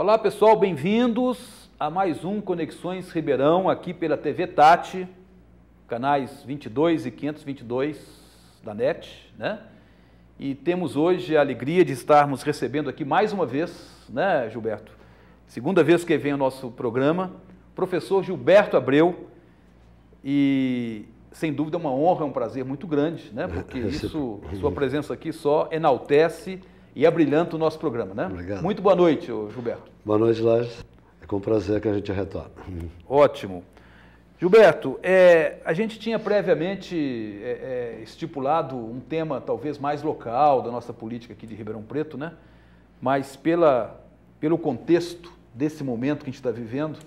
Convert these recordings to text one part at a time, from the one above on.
Olá pessoal, bem-vindos a mais um Conexões Ribeirão, aqui pela TV Tati, canais 22 e 522 da NET, né? E temos hoje a alegria de estarmos recebendo aqui mais uma vez, né, Gilberto? Segunda vez que vem o nosso programa, professor Gilberto Abreu, e sem dúvida uma honra, um prazer muito grande, né? Porque isso, sua presença aqui só enaltece e abrilhanta o nosso programa, né? Obrigado. Muito boa noite, Gilberto. Boa noite, Lages. É com prazer que a gente retorna. Ótimo. Gilberto, a gente tinha previamente estipulado um tema talvez mais local da nossa política aqui de Ribeirão Preto, né? Mas pelo contexto desse momento que a gente está vivendo,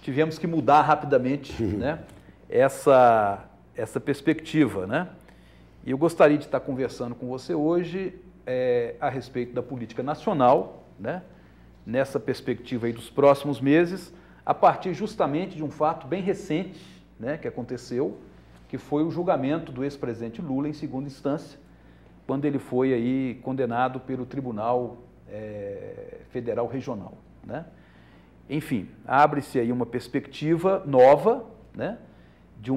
tivemos que mudar rapidamente, né? Essa perspectiva, né? E eu gostaria de estar conversando com você hoje a respeito da política nacional, né? Nessa perspectiva aí dos próximos meses, a partir justamente de um fato bem recente, né, que aconteceu, que foi o julgamento do ex-presidente Lula em segunda instância, quando ele foi aí condenado pelo Tribunal Federal Regional, né? Enfim, abre-se aí uma perspectiva nova, né, de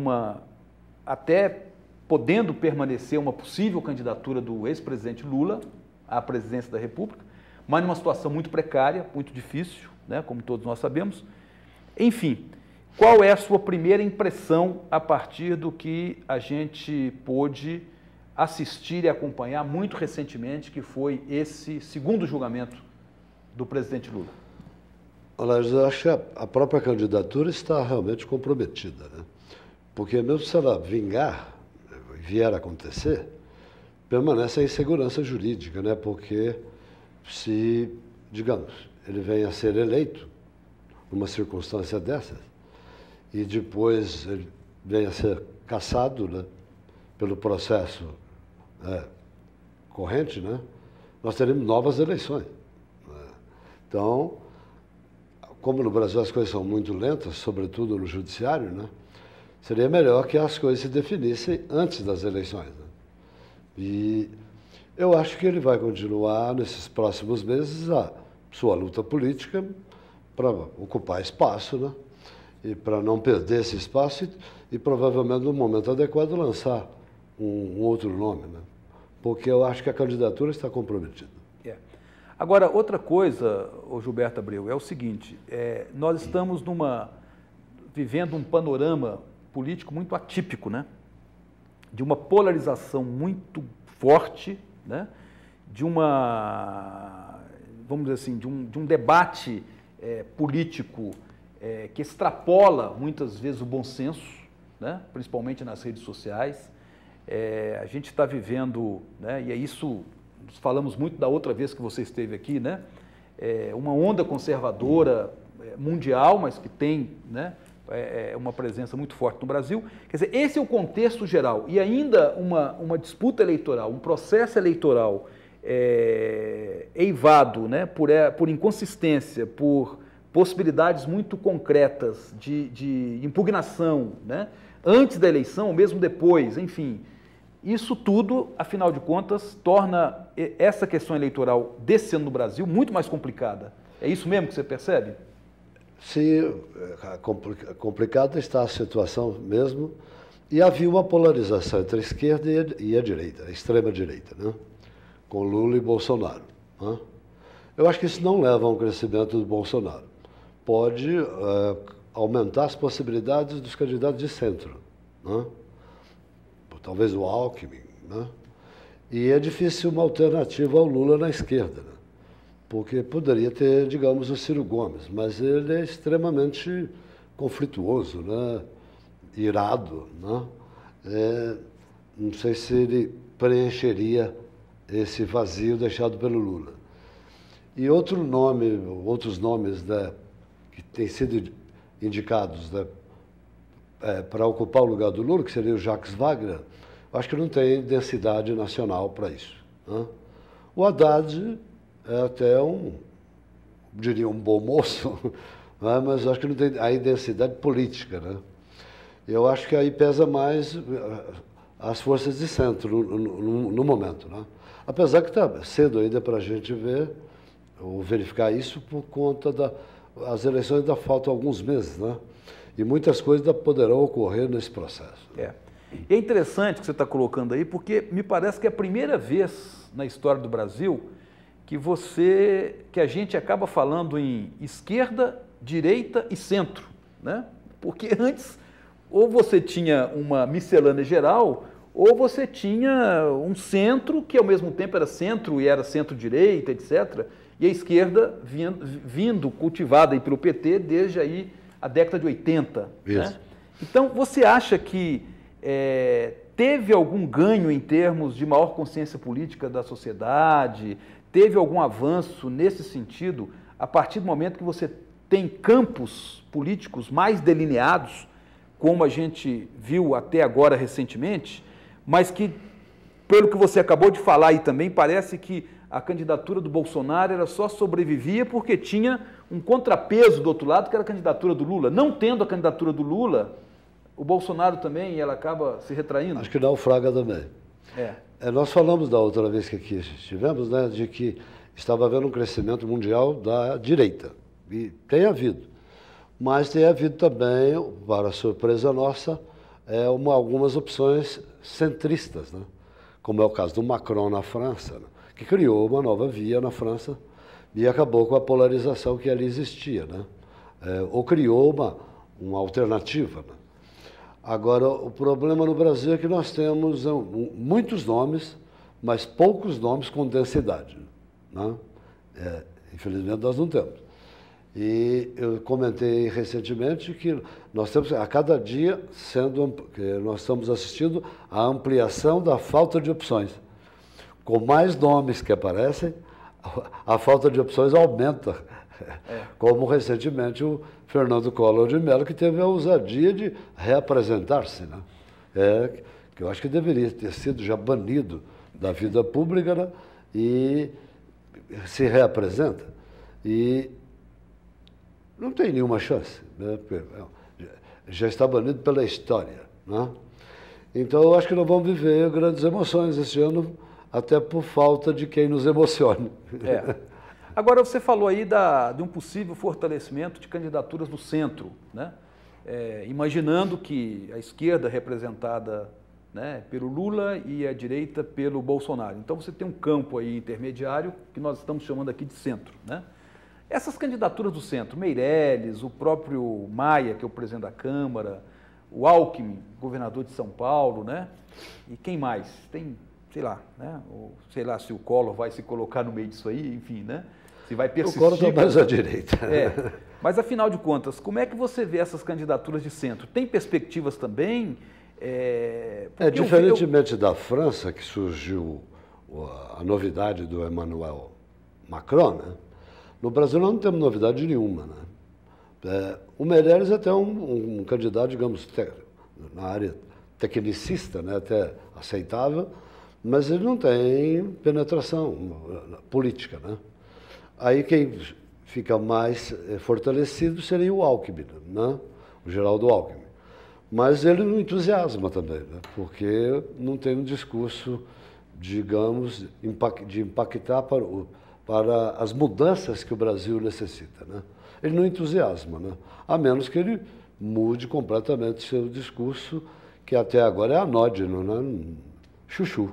até podendo permanecer uma possível candidatura do ex-presidente Lula à presidência da República, mas numa situação muito precária, muito difícil, né, como todos nós sabemos. Enfim, qual é a sua primeira impressão a partir do que a gente pôde assistir e acompanhar muito recentemente, que foi esse segundo julgamento do presidente Lula? Olha, eu acho que a própria candidatura está realmente comprometida, né? Porque mesmo se ela vier a acontecer, permanece a insegurança jurídica, né? Porque se, digamos, ele venha a ser eleito numa circunstância dessas e depois ele venha a ser cassado, né, pelo processo corrente, né, nós teremos novas eleições, né? Então, como no Brasil as coisas são muito lentas, sobretudo no judiciário, né, seria melhor que as coisas se definissem antes das eleições, né? E eu acho que ele vai continuar nesses próximos meses a sua luta política para ocupar espaço, né? E para não perder esse espaço e provavelmente no momento adequado lançar um outro nome, né? Porque eu acho que a candidatura está comprometida. Agora, outra coisa, Gilberto Abreu, é o seguinte, nós estamos vivendo um panorama político muito atípico, né? De uma polarização muito forte, né? Vamos dizer assim, de um debate político que extrapola muitas vezes o bom senso, né? Principalmente nas redes sociais. A gente está vivendo, né? E é isso, falamos muito da outra vez que você esteve aqui, né? Uma onda conservadora mundial, mas que tem, né, uma presença muito forte no Brasil. Quer dizer, esse é o contexto geral. E ainda uma disputa eleitoral, um processo eleitoral eivado, né, por inconsistência, por possibilidades muito concretas de impugnação, né, antes da eleição, ou mesmo depois, enfim. Isso tudo, afinal de contas, torna essa questão eleitoral desse ano no Brasil muito mais complicada. É isso mesmo que você percebe? Sim, complicada está a situação mesmo, e havia uma polarização entre a esquerda e a direita, a extrema-direita, né? Com Lula e Bolsonaro, né? Eu acho que isso não leva a um crescimento do Bolsonaro. Pode aumentar as possibilidades dos candidatos de centro, né? Talvez o Alckmin, né? E é difícil uma alternativa ao Lula na esquerda, né? Porque poderia ter, digamos, o Ciro Gomes, mas ele é extremamente conflituoso, né? Irado, né? Não sei se ele preencheria esse vazio deixado pelo Lula. E outros nomes, né, que têm sido indicados, né, para ocupar o lugar do Lula, que seria o Jacques Wagner, acho que não tem densidade nacional para isso, né? O Haddad é até diria, um bom moço, né? Mas acho que não tem aí densidade política, né? Eu acho que aí pesa mais as forças de centro no momento, né? Apesar que está cedo ainda para a gente ver ou verificar isso por conta das eleições ainda faltam alguns meses, né? E muitas coisas ainda poderão ocorrer nesse processo. E é interessante o que você está colocando aí, porque me parece que é a primeira vez na história do Brasil que a gente acaba falando em esquerda, direita e centro, né? Porque antes, ou você tinha uma miscelânea geral, ou você tinha um centro, que ao mesmo tempo era centro e era centro-direita, etc., e a esquerda vindo cultivada aí pelo PT desde aí a década de 80. Isso. Né? Então, você acha que teve algum ganho em termos de maior consciência política da sociedade? Teve algum avanço nesse sentido a partir do momento que você tem campos políticos mais delineados, como a gente viu até agora recentemente, mas que, pelo que você acabou de falar aí também, parece que a candidatura do Bolsonaro era só sobrevivia porque tinha um contrapeso do outro lado, que era a candidatura do Lula. Não tendo a candidatura do Lula, o Bolsonaro também, ela acaba se retraindo? Acho que naufraga também. Nós falamos da outra vez que aqui estivemos, né, de que estava havendo um crescimento mundial da direita. E tem havido. Mas tem havido também, para surpresa nossa, algumas opções centristas, né? Como é o caso do Macron na França, né? Que criou uma nova via na França e acabou com a polarização que ali existia, né? Ou criou uma alternativa, né? Agora, o problema no Brasil é que nós temos muitos nomes, mas poucos nomes com densidade, né? Infelizmente, nós não temos. E eu comentei recentemente que nós temos, a cada dia, nós estamos assistindo à ampliação da falta de opções. Com mais nomes que aparecem, a falta de opções aumenta. Como recentemente o Fernando Collor de Mello, que teve a ousadia de reapresentar-se, né? Que eu acho que deveria ter sido já banido da vida pública, né? E se reapresenta. E não tem nenhuma chance, né? Já está banido pela história, né? Então, eu acho que nós vamos viver grandes emoções esse ano, até por falta de quem nos emocione. Agora, você falou aí de um possível fortalecimento de candidaturas do centro, né? Imaginando que a esquerda representada, né, pelo Lula e a direita pelo Bolsonaro. Então, você tem um campo aí intermediário que nós estamos chamando aqui de centro, né? Essas candidaturas do centro, Meirelles, o próprio Maia, que é o presidente da Câmara, o Alckmin, governador de São Paulo, né? E quem mais? Tem, sei lá, né? Sei lá se o Collor vai se colocar no meio disso aí, enfim, né? Se vai persistir. O Collor está mais à direita. Mas, afinal de contas, como é que você vê essas candidaturas de centro? Tem perspectivas também? Diferentemente da França, que surgiu a novidade do Emmanuel Macron, né? No Brasil nós não temos novidade nenhuma, né? O Meirelles é até um candidato, digamos, na área tecnicista, né? Até aceitável, mas ele não tem penetração política, né? Aí quem fica mais fortalecido seria o Alckmin, né? O Geraldo Alckmin. Mas ele não entusiasma também, né? Porque não tem um discurso, digamos, de impactar para as mudanças que o Brasil necessita, né? Ele não entusiasma, né? A menos que ele mude completamente seu discurso, que até agora é anódino, né? Chuchu.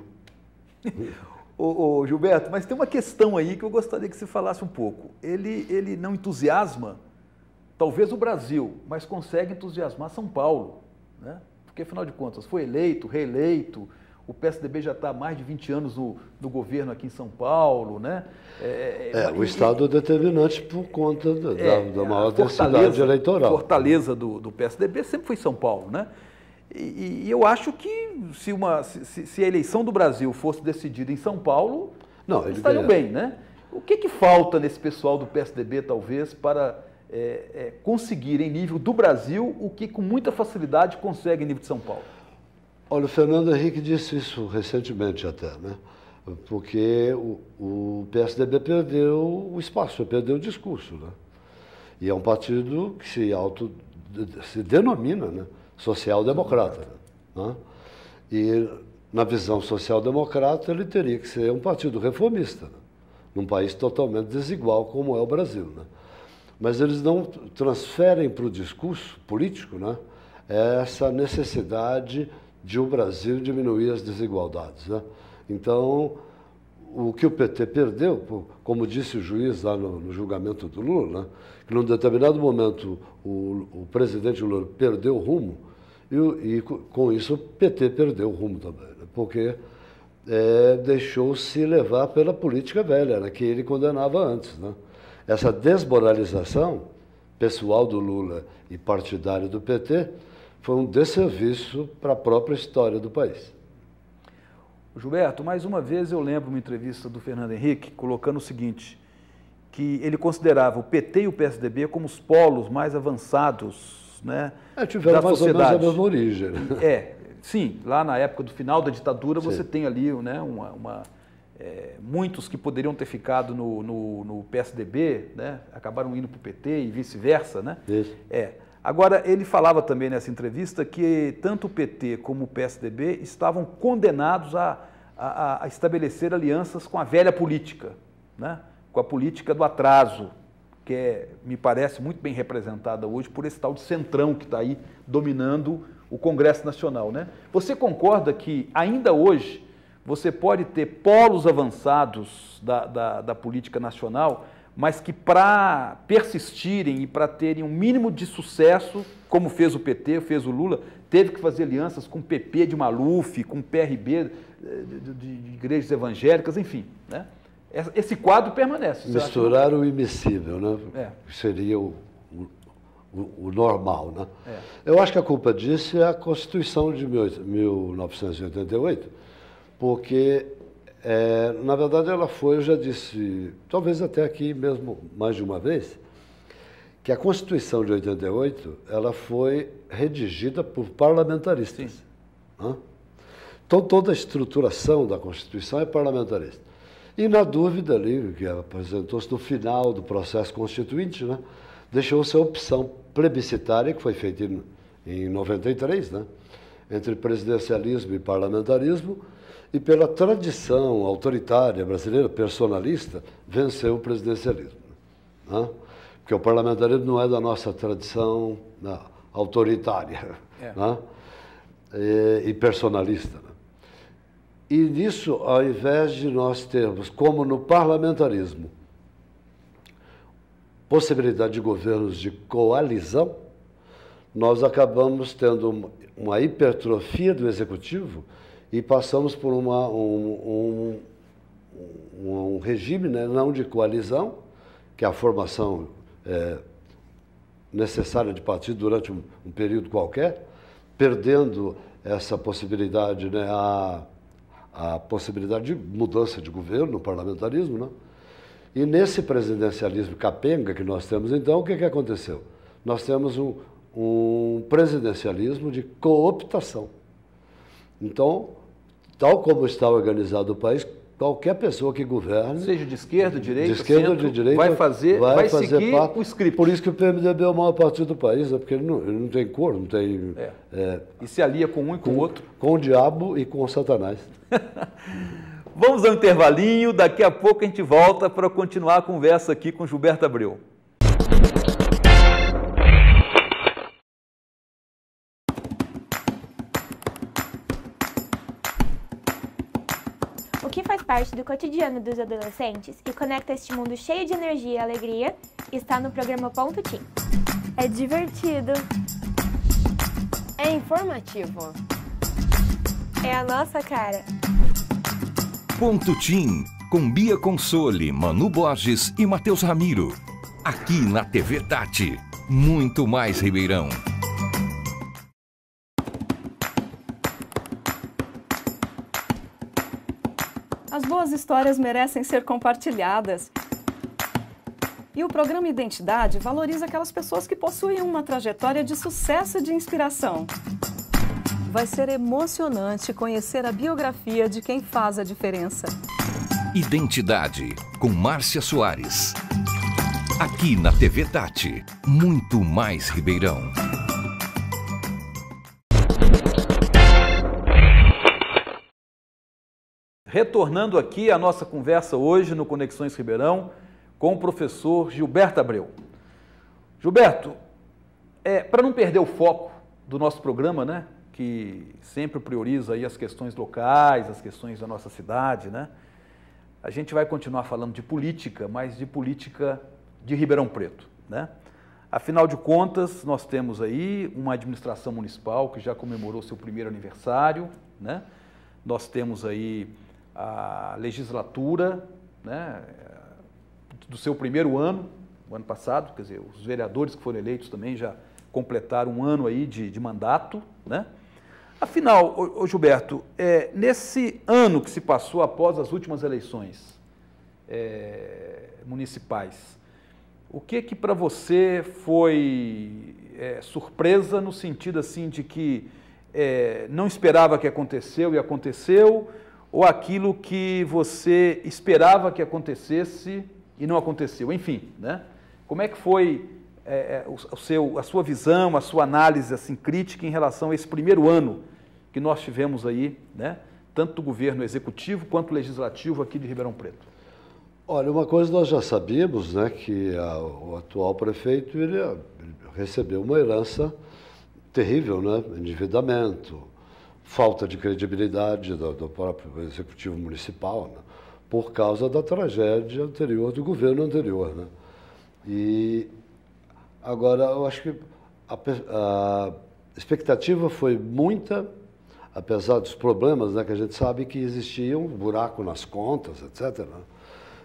Ô, Gilberto, mas tem uma questão aí que eu gostaria que você falasse um pouco. Ele não entusiasma, talvez o Brasil, mas consegue entusiasmar São Paulo, né? Porque, afinal de contas, foi eleito, reeleito, o PSDB já está há mais de 20 anos no governo aqui em São Paulo, né? O estado determinante por conta da maior densidade eleitoral. A fortaleza do PSDB sempre foi São Paulo, né? E eu acho que se a eleição do Brasil fosse decidida em São Paulo, eles estariam bem, né? O que falta nesse pessoal do PSDB, talvez, para conseguir em nível do Brasil o que com muita facilidade consegue em nível de São Paulo? Olha, o Fernando Henrique disse isso recentemente até, né? Porque o PSDB perdeu o espaço, perdeu o discurso, né? E é um partido que se denomina, né, social-democrata, né? E na visão social-democrata ele teria que ser um partido reformista, num país totalmente desigual como é o Brasil, né? Mas eles não transferem para o discurso político, né, essa necessidade de o Brasil diminuir as desigualdades, né? Então, o que o PT perdeu, como disse o juiz lá no julgamento do Lula, né, que num determinado momento o presidente Lula perdeu o rumo, e com isso o PT perdeu o rumo também, né, porque deixou-se levar pela política velha, né, que ele condenava antes, né? Essa desmoralização pessoal do Lula e partidária do PT foi um desserviço para a própria história do país. Gilberto, mais uma vez eu lembro uma entrevista do Fernando Henrique colocando o seguinte, que ele considerava o PT e o PSDB como os polos mais avançados, né, tiveram da mais sociedade. ou menos a mesma origem. Sim, lá na época do final da ditadura Sim. você tem ali, né, muitos que poderiam ter ficado no PSDB, né, acabaram indo para o PT e vice-versa, né? Isso. Agora, ele falava também nessa entrevista que tanto o PT como o PSDB estavam condenados a estabelecer alianças com a velha política, né? Com a política do atraso, que me parece muito bem representada hoje por esse tal de centrão que está aí dominando o Congresso Nacional, né? Você concorda que ainda hoje você pode ter polos avançados da política nacional, mas que para persistirem e para terem um mínimo de sucesso, como fez o PT, fez o Lula, teve que fazer alianças com o PP de Maluf, com o PRB de igrejas evangélicas, enfim, né? Esse quadro permanece. Misturar o immiscível, né? Seria o normal, né? Eu acho que a culpa disso é a Constituição de 1988, porque, na verdade, ela foi, eu já disse, talvez até aqui mesmo mais de uma vez, que a Constituição de 88, ela foi redigida por parlamentaristas. Né? Então, toda a estruturação da Constituição é parlamentarista. E, na dúvida ali, que apresentou-se no final do processo constituinte, né, deixou-se a opção plebiscitária, que foi feita em 93, né, entre presidencialismo e parlamentarismo, e pela tradição autoritária brasileira, personalista, venceu o presidencialismo. Né? Porque o parlamentarismo não é da nossa tradição autoritária, né? E personalista. Né? E nisso, ao invés de nós termos, como no parlamentarismo, possibilidade de governos de coalizão, nós acabamos tendo uma hipertrofia do executivo e passamos por um regime, né, não de coalizão, que é a formação necessária de partido durante um período qualquer, perdendo essa possibilidade, né, a possibilidade de mudança de governo no parlamentarismo, né? E nesse presidencialismo capenga que nós temos, então, o que aconteceu? Nós temos um presidencialismo de cooptação. Então, tal como está organizado o país, qualquer pessoa que governe, seja de esquerda, direita, ou de direita, vai seguir parte, o script. Por isso que o PMDB é o maior partido do país, né? Porque ele não tem cor, não tem... E se alia com um e com o outro. Com o diabo e com o Satanás. Vamos ao intervalinho, daqui a pouco a gente volta para continuar a conversa aqui com Gilberto Abreu. O que faz parte do cotidiano dos adolescentes e conecta este mundo cheio de energia e alegria está no programa Ponto Tim. É divertido. É informativo. É a nossa cara. Ponto Tim, com Bia Console, Manu Borges e Matheus Ramiro. Aqui na TV Tati. Muito mais Ribeirão. As boas histórias merecem ser compartilhadas. E o programa Identidade valoriza aquelas pessoas que possuem uma trajetória de sucesso e de inspiração. Vai ser emocionante conhecer a biografia de quem faz a diferença. Identidade, com Márcia Soares. Aqui na TV Tati. Muito mais Ribeirão. retornando aqui a nossa conversa hoje no Conexões Ribeirão com o professor Gilberto Abreu. Gilberto, para não perder o foco do nosso programa, né, que sempre prioriza aí as questões locais, as questões da nossa cidade, né, a gente vai continuar falando de política, mas de política de Ribeirão Preto, né? Afinal de contas, nós temos aí uma administração municipal que já comemorou seu primeiro aniversário, né? Nós temos aí a legislatura, né, do seu primeiro ano, o ano passado, quer dizer, os vereadores que foram eleitos também já completaram um ano aí de mandato, né? Afinal, ô Gilberto, nesse ano que se passou após as últimas eleições municipais, o que para você foi surpresa no sentido assim de que não esperava que aconteceu e aconteceu, ou aquilo que você esperava que acontecesse e não aconteceu? Enfim, né? Como é que foi a sua visão, a sua análise assim, crítica em relação a esse primeiro ano que nós tivemos aí, né? Tanto do governo executivo quanto legislativo aqui de Ribeirão Preto? Olha, uma coisa nós já sabíamos, né, que o atual prefeito ele recebeu uma herança terrível, né, endividamento, falta de credibilidade do próprio executivo municipal, né, por causa da tragédia anterior, do governo anterior, né. E agora eu acho que a expectativa foi muita, apesar dos problemas, né, que a gente sabe que existia um buraco nas contas, etc., né.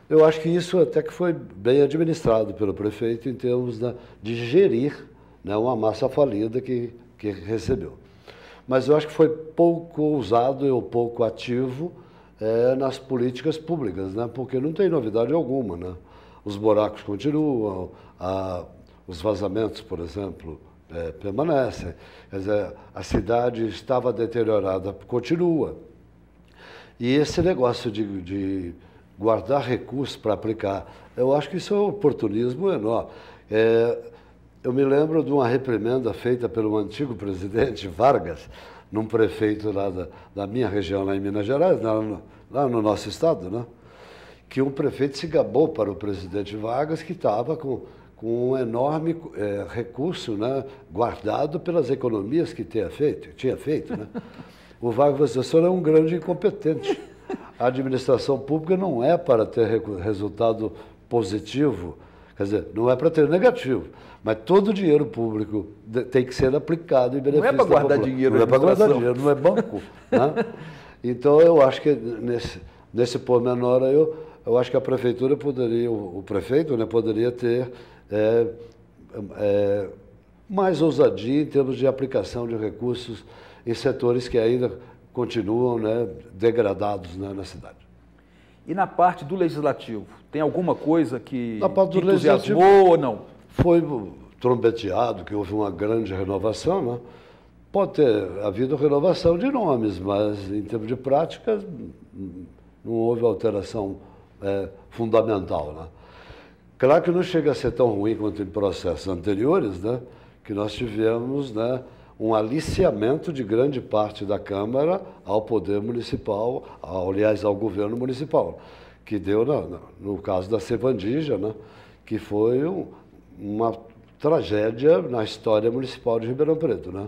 Eu acho que isso até que foi bem administrado pelo prefeito em termos de gerir, né, uma massa falida que recebeu. Mas eu acho que foi pouco ousado ou pouco ativo nas políticas públicas, né, porque não tem novidade alguma, né. Os buracos continuam, os vazamentos, por exemplo, permanecem. Quer dizer, a cidade estava deteriorada, continua. E esse negócio de guardar recursos para aplicar, eu acho que isso é um oportunismo enorme. Eu me lembro de uma reprimenda feita pelo antigo presidente Vargas, num prefeito lá da minha região, lá em Minas Gerais, lá no nosso estado, né? Que um prefeito se gabou para o presidente Vargas, que estava com um enorme recurso, né, guardado pelas economias que tinha feito. Né? O Vargas disse: o senhor é um grande incompetente. A administração pública não é para ter resultado positivo, quer dizer, não é para ter negativo, mas todo o dinheiro público tem que ser aplicado em benefício da população. Não é para guardar dinheiro, não é para guardar dinheiro, não é banco. Né? Então, eu acho que nesse pormenor, eu acho que a prefeitura poderia, o prefeito, né, poderia ter mais ousadia em termos de aplicação de recursos em setores que ainda continuam, né, degradados, né, na cidade. E na parte do legislativo, tem alguma coisa que entusiasmou ou não? Foi trombeteado que houve uma grande renovação, né? Pode ter havido renovação de nomes, mas em termos de prática não houve alteração fundamental, né? Claro que não chega a ser tão ruim quanto em processos anteriores, né? Que nós tivemos, né, um aliciamento de grande parte da Câmara ao poder municipal, aliás, ao governo municipal, que deu, no caso da Sevandija, né, que foi uma tragédia na história municipal de Ribeirão Preto, né?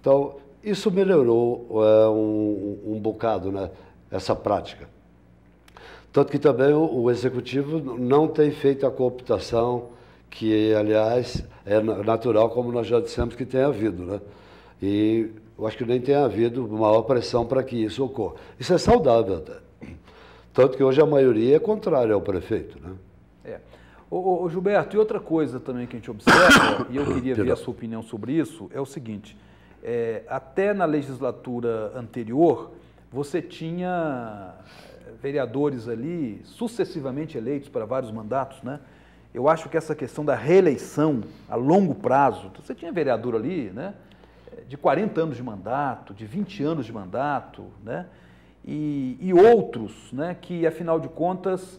Então, isso melhorou um bocado, né, essa prática. Tanto que também o Executivo não tem feito a cooptação que, aliás, é natural, como nós já dissemos, que tem havido, né? E eu acho que nem tem havido maior pressão para que isso ocorra. Isso é saudável até. Tanto que hoje a maioria é contrária ao prefeito, né? Ô Gilberto, e outra coisa também que a gente observa, e eu queria ver a sua opinião sobre isso, é o seguinte: até na legislatura anterior, você tinha vereadores ali sucessivamente eleitos para vários mandatos, né? Eu acho que essa questão da reeleição a longo prazo, você tinha vereador ali, né, de 40 anos de mandato, de 20 anos de mandato, né, e outros, né, que, afinal de contas,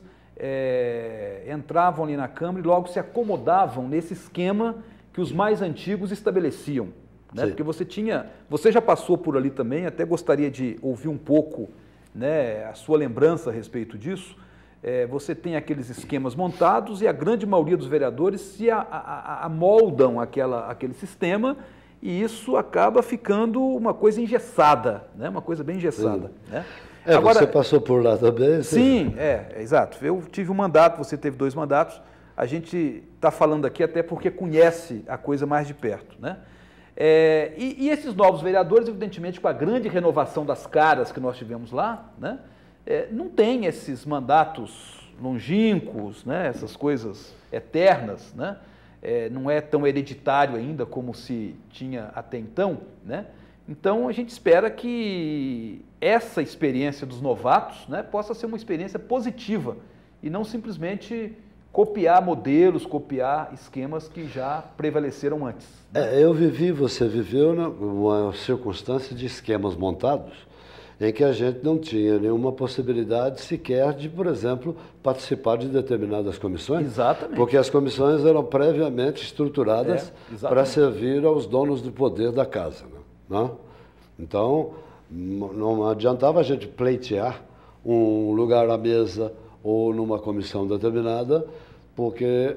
entravam ali na Câmara e logo se acomodavam nesse esquema que os mais antigos estabeleciam, né? Porque você já passou por ali também, até gostaria de ouvir um pouco, né, a sua lembrança a respeito disso, você tem aqueles esquemas montados e a grande maioria dos vereadores se amoldam aquele sistema e isso acaba ficando uma coisa engessada, né, uma coisa bem engessada. Né? Agora, você passou por lá também? Sim, exato. Eu tive um mandato, você teve 2 mandatos. A gente está falando aqui até porque conhece a coisa mais de perto, né? E esses novos vereadores, evidentemente, com a grande renovação das caras que nós tivemos lá, né? Não tem esses mandatos longínquos, né? Essas coisas eternas, né? Não é tão hereditário ainda como se tinha até então, né? Então, a gente espera que essa experiência dos novatos, né, possa ser uma experiência positiva e não simplesmente copiar modelos, copiar esquemas que já prevaleceram antes. Eu vivi, você viveu uma circunstância de esquemas montados em que a gente não tinha nenhuma possibilidade sequer de, por exemplo, participar de determinadas comissões. Exatamente. Porque as comissões eram previamente estruturadas para servir aos donos do poder da casa. Né? Então, não adiantava a gente pleitear um lugar à mesa ou numa comissão determinada, porque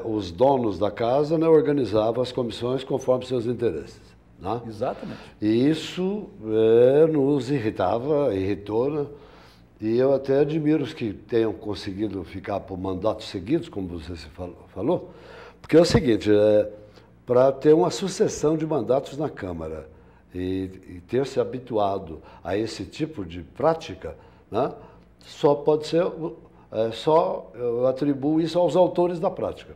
os donos da casa, né, organizavam as comissões conforme seus interesses. Né? Exatamente. E isso nos irritou, né? E eu até admiro os que tenham conseguido ficar por mandatos seguidos, como você falou, porque é o seguinte, para ter uma sucessão de mandatos na Câmara e ter se habituado a esse tipo de prática, né, só pode ser, eu atribuo isso aos autores da prática.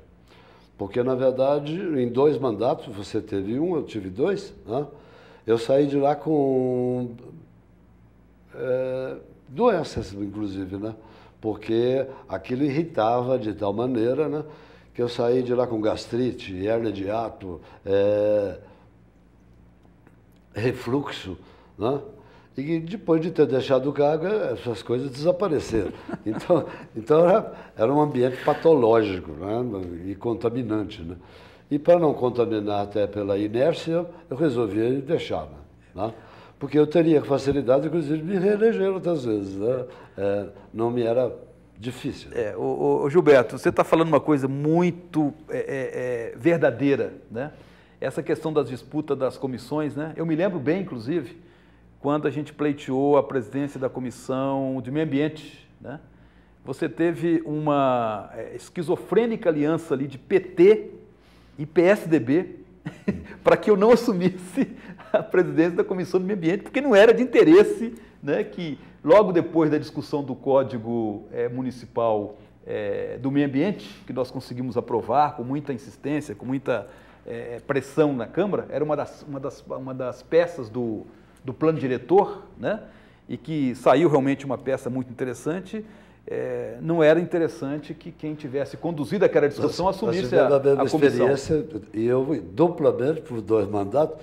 Porque, na verdade, em 2 mandatos, você teve um, eu tive 2, né, eu saí de lá com doenças, inclusive, né, porque aquilo irritava de tal maneira, né, que eu saí de lá com gastrite, hérnia de hiato, refluxo, né? E depois de ter deixado o cargo, essas coisas desapareceram. Então era um ambiente patológico, né? E contaminante. Né? E para não contaminar até pela inércia, eu resolvi deixar. Né? Porque eu teria facilidade, inclusive, de me reeleger outras vezes. Né? Não me era difícil. Gilberto, você está falando uma coisa muito verdadeira, né? Essa questão das disputas das comissões, né? Eu me lembro bem, inclusive, quando a gente pleiteou a presidência da Comissão de Meio Ambiente, né? Você teve uma esquizofrênica aliança ali de PT e PSDB para que eu não assumisse a presidência da Comissão do Meio Ambiente, porque não era de interesse, né, que logo depois da discussão do Código Municipal do Meio Ambiente, que nós conseguimos aprovar com muita insistência, com muita pressão na Câmara, era uma das peças do plano diretor, né? E que saiu realmente uma peça muito interessante. Não era interessante que quem tivesse conduzido aquela discussão assumisse a comissão. E eu, duplamente, por 2 mandatos,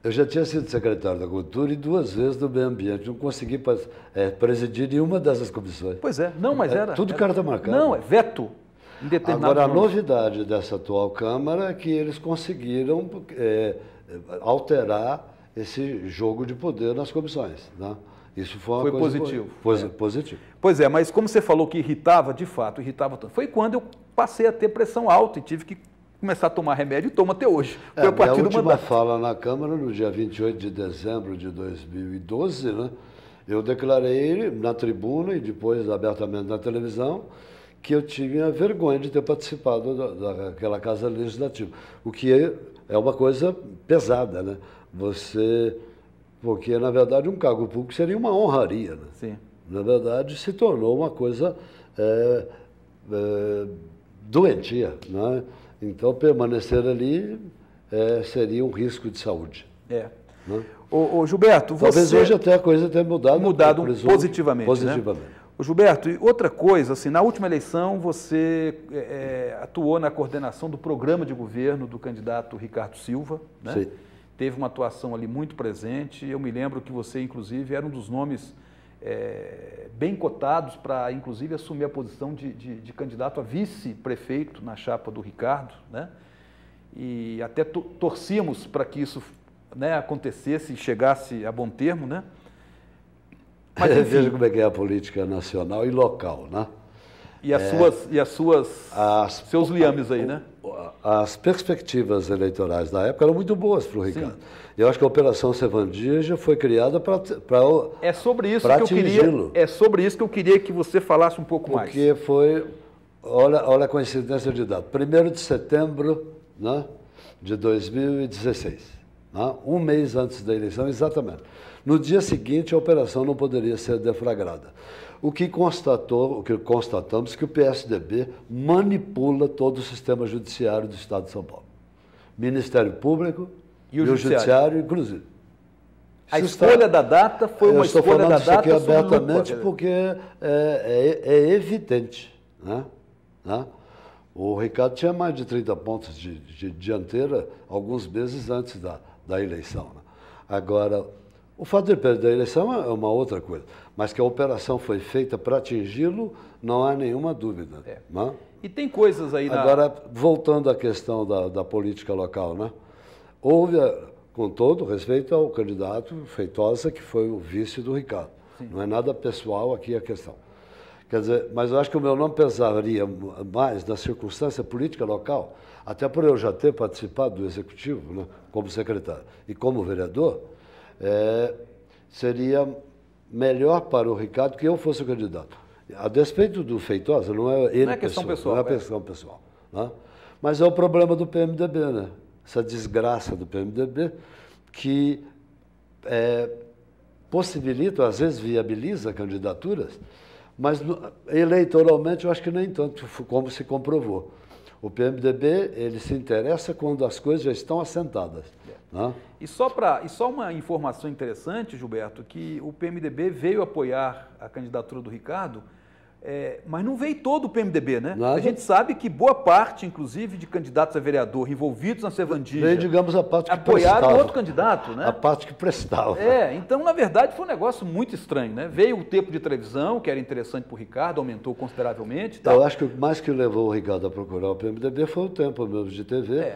eu já tinha sido secretário da Cultura e 2 vezes do Meio Ambiente. Não consegui presidir nenhuma dessas comissões. Pois é, não, mas era... Tudo carta marcada. Não, é veto. Agora, a novidade dessa atual Câmara é que eles conseguiram alterar esse jogo de poder nas comissões. Né? Isso foi uma coisa positivo. Positivo. Pois é, mas como você falou que irritava, de fato, irritava tanto. Foi quando eu passei a ter pressão alta e tive que começar a tomar remédio e tomo até hoje. Foi a partir do mandato. Minha última fala na Câmara, no dia 28 de dezembro de 2012, né, eu declarei na tribuna e depois abertamente na televisão que eu tinha vergonha de ter participado daquela Casa Legislativa, o que é uma coisa pesada, né? Porque, na verdade, um cargo público seria uma honraria. Né? Sim. Na verdade, se tornou uma coisa doentia. Né? Então, permanecer ali seria um risco de saúde. Né? Gilberto, talvez hoje até a coisa tenha mudado positivamente. Né? Gilberto, e outra coisa, assim, na última eleição você atuou na coordenação do programa de governo do candidato Ricardo Silva, né? Sim. Teve uma atuação ali muito presente. Eu me lembro que você, inclusive, era um dos nomes bem cotados para, inclusive, assumir a posição de candidato a vice-prefeito na chapa do Ricardo, né? E até torcíamos para que isso, né, acontecesse e chegasse a bom termo, né? Mas, enfim. Veja como é que é a política nacional e local, né? E seus liames aí, né? As perspectivas eleitorais da época eram muito boas para o Ricardo. Eu acho que a Operação Sevandija foi criada para É sobre isso que eu queria que você falasse um pouco mais. Porque foi, olha a coincidência de data, 1º de setembro, né, de 2016, né, um mês antes da eleição, exatamente. No dia seguinte, a operação não poderia ser deflagrada. O que constatamos que o PSDB manipula todo o sistema judiciário do Estado de São Paulo. Ministério Público e o Judiciário, inclusive. A escolha da data foi uma escolha da data. Eu estou falando isso aqui abertamente porque é evidente. Né? O Ricardo tinha mais de 30 pontos de dianteira alguns meses antes da eleição. Né? Agora, o fato de perder a eleição é uma outra coisa, mas que a operação foi feita para atingi-lo, não há nenhuma dúvida. Né? E tem coisas aí... Agora, voltando à questão da política local, né? Houve, com todo respeito ao candidato Feitosa, que foi o vice do Ricardo. Sim. Não é nada pessoal aqui a questão. Quer dizer, mas eu acho que o meu nome pesaria mais na circunstância política local, até por eu já ter participado do Executivo, né, como secretário e como vereador, seria melhor para o Ricardo que eu fosse o candidato. A despeito do Feitosa, não é ele questão pessoal. Não é questão pessoal. Né? Mas é o problema do PMDB, né? Essa desgraça do PMDB que possibilita, às vezes viabiliza candidaturas, mas eleitoralmente eu acho que nem tanto, como se comprovou. O PMDB, ele se interessa quando as coisas já estão assentadas. Né? E só uma informação interessante, Gilberto, que o PMDB veio apoiar a candidatura do Ricardo, mas não veio todo o PMDB, né? Nada. A gente sabe que boa parte, inclusive, de candidatos a vereador envolvidos na Sevandija, veio, digamos, a parte que apoiaram prestava. outro candidato, né? A parte que prestava. Então, na verdade, foi um negócio muito estranho, né? Veio o tempo de televisão, que era interessante para o Ricardo, aumentou consideravelmente. Eu acho que o mais que levou o Ricardo a procurar o PMDB foi o tempo mesmo de TV,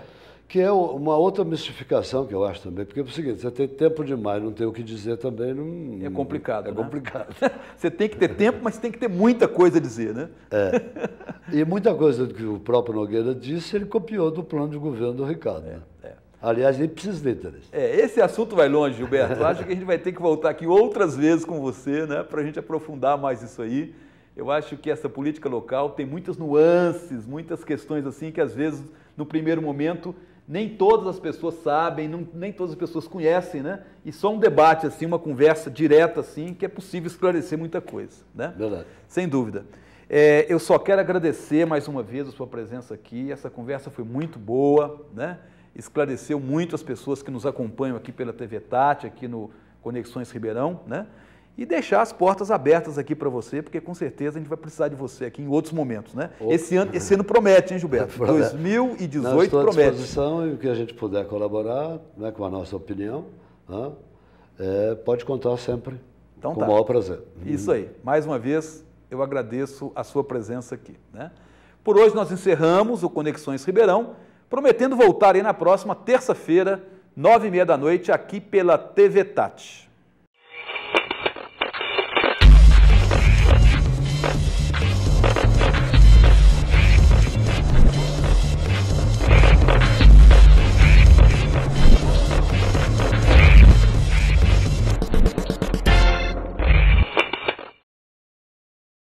que é uma outra mistificação que eu acho também, porque é o seguinte, você tem tempo demais, não tem o que dizer também, não... É complicado, né? Complicado. Você tem que ter tempo, mas tem que ter muita coisa a dizer, né? E muita coisa que o próprio Nogueira disse, ele copiou do plano de governo do Ricardo. Né? Aliás, ele precisa de interesse. Esse assunto vai longe, Gilberto. Eu acho que a gente vai ter que voltar aqui outras vezes com você, né, para a gente aprofundar mais isso aí. Eu acho que essa política local tem muitas nuances, muitas questões assim que às vezes, no primeiro momento, nem todas as pessoas sabem, nem todas as pessoas conhecem, né? E só um debate, assim, uma conversa direta, assim, que é possível esclarecer muita coisa, né? Verdade. Sem dúvida. Eu só quero agradecer mais uma vez a sua presença aqui. Essa conversa foi muito boa, né? Esclareceu muito as pessoas que nos acompanham aqui pela TV Tati, aqui no Conexões Ribeirão, né? E deixar as portas abertas aqui para você, porque com certeza a gente vai precisar de você aqui em outros momentos, né? Esse ano promete, hein, Gilberto? 2018 estou promete. À disposição e o que a gente puder colaborar, né, com a nossa opinião, né, pode contar sempre então, com o maior prazer. Isso aí. Mais uma vez, eu agradeço a sua presença aqui, né? Por hoje nós encerramos o Conexões Ribeirão, prometendo voltar aí na próxima terça-feira, 9h30 da noite, aqui pela TV Tati.